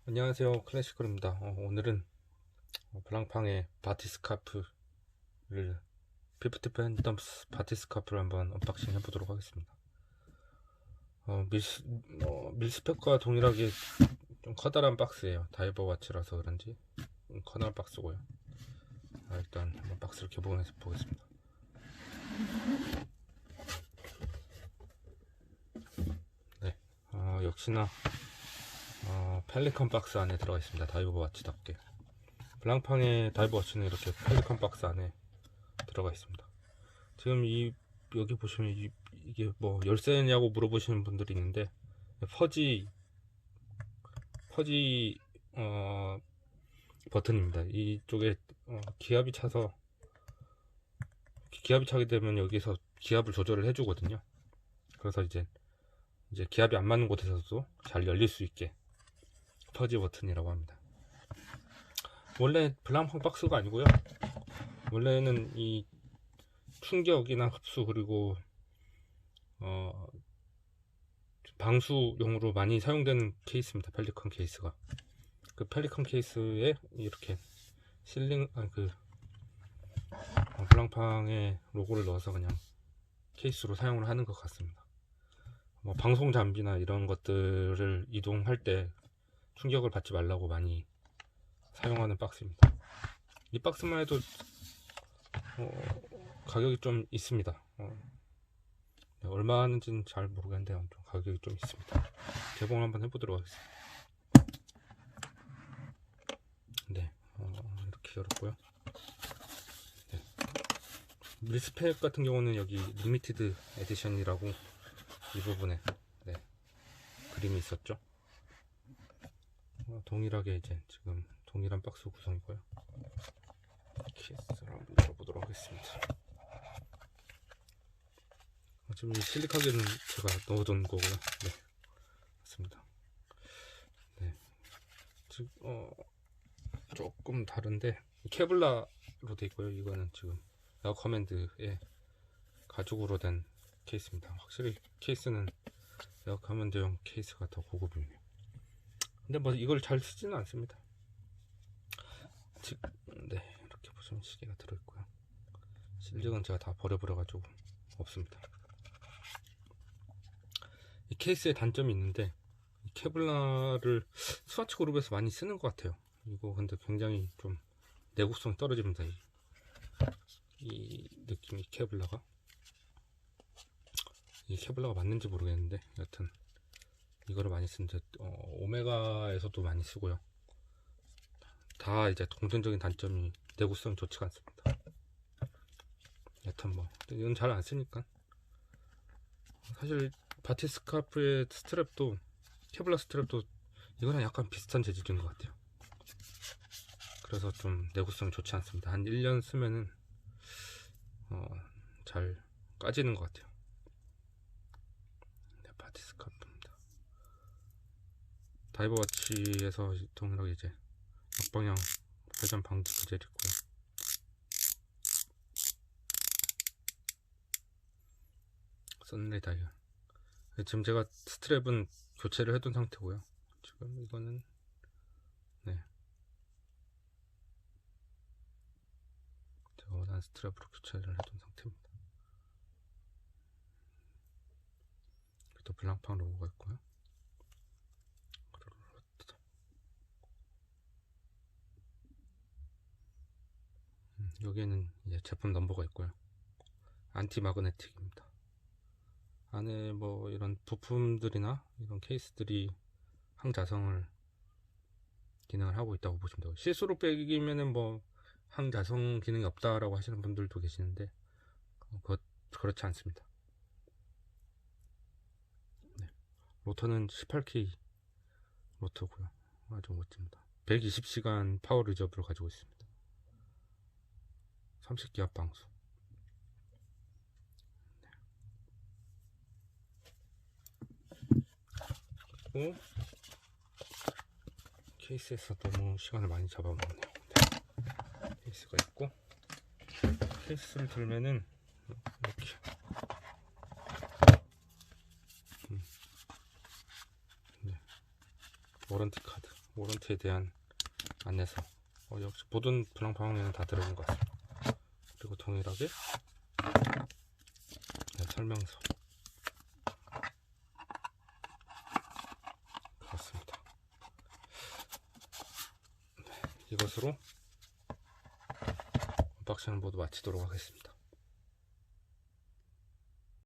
안녕하세요, 클래시컬입니다. 오늘은 블랑팡의 바티스카프를 피프티 팬덤스 바티스카프를 한번 언박싱 해보도록 하겠습니다. 밀스펙과 동일하게 좀 커다란 박스예요. 다이버 와치라서 그런지 커다란 박스고요. 일단 한번 박스를 개봉해서 보겠습니다. 네, 역시나 펠리컨 박스 안에 들어가 있습니다. 다이버 와치답게. 블랑팡의 다이버 워치는 이렇게 펠리컨 박스 안에 들어가 있습니다. 지금 여기 보시면 이게 뭐 열쇠냐고 물어보시는 분들이 있는데 퍼지 버튼입니다. 이쪽에 기압이 차게 되면 여기서 기압을 조절을 해주거든요. 그래서 이제 기압이 안 맞는 곳에서도 잘 열릴 수 있게 퍼지 버튼이라고 합니다. 원래 블랑팡 박스가 아니고요. 원래는 이 충격이나 흡수 그리고 방수용으로 많이 사용되는 케이스입니다. 펠리컨 케이스가. 그 펠리컨 케이스에 이렇게 블랑팡의 로고를 넣어서 그냥 케이스로 사용을 하는 것 같습니다. 뭐 방송 장비나 이런 것들을 이동할 때 충격을 받지 말라고 많이 사용하는 박스입니다. 이 박스만 해도 가격이 좀 있습니다. 얼마 하는지는 잘 모르겠는데 좀 가격이 좀 있습니다. 개봉을 한번 해보도록 하겠습니다. 네, 이렇게 열었고요. 네. 밀스펙 같은 경우는 여기 리미티드 에디션이라고 이 부분에 그림이 있었죠. 동일하게 이제 지금 동일한 박스 구성이고요. 케이스를 한번 열어보도록 하겠습니다. 지금 이 실리카게는 제가 넣어둔 거고요. 네, 맞습니다. 네, 지금 조금 다른데 케블라로 되어 있고요. 이거는 지금 에어 커맨드의 가죽으로 된 케이스입니다. 확실히 케이스는 에어 커맨드용 케이스가 더 고급이네요. 근데 뭐 이걸 잘 쓰지는 않습니다. 네, 이렇게 보시면 시계가 들어있고요. 실력은 제가 다 버려버려가지고 없습니다. 이 케이스의 단점이 있는데 이 케블라를 스와치 그룹에서 많이 쓰는 것 같아요. 이거 근데 굉장히 좀 내구성이 떨어집니다. 이 느낌이 케블라가 맞는지 모르겠는데 여튼 이거를 많이 쓰는데 오메가에서도 많이 쓰고요. 다 이제 동전적인 단점이 내구성이 좋지가 않습니다. 여튼 뭐 이건 잘 안 쓰니까. 사실 바티스카프의 스트랩도 케블라 스트랩도 이거랑 약간 비슷한 재질인 것 같아요. 그래서 좀 내구성이 좋지 않습니다. 한 1년 쓰면은 잘 까지는 것 같아요. 네, 바티스카프입니다. 다이버 와치에서 동일하게 이제 역방향 회전 방지 부젤 있고요. 썬레이 다이얼. 지금 제가 스트랩은 교체를 해둔 상태고요. 지금 이거는 제가 원하는 스트랩으로 교체를 해둔 상태입니다. 또 블랑팡 로고가 있고요. 여기에는 이제 제품 넘버가 있고요. 안티 마그네틱입니다. 안에 뭐 이런 부품들이나 이런 케이스들이 항자성을 기능을 하고 있다고 보시면 되고, 실수로 빼기면은 뭐 항자성 기능이 없다라고 하시는 분들도 계시는데 그렇지 않습니다. 네. 로터는 18K 로터고요. 아주 멋집니다. 120시간 파워 리저브를 가지고 있습니다. 30기압 방수. 그리고 케이스에서 너무 시간을 많이 잡아먹네요. 케이스가 있고, 케이스를 들면은 이렇게 워런티 카드, 워런티에 대한 안내서, 역시 모든 분할 방향에는 다 들어간 것 같습니다. 그리고 동일하게 설명서 그렇습니다. 이것으로 언박싱을 모두 마치도록 하겠습니다.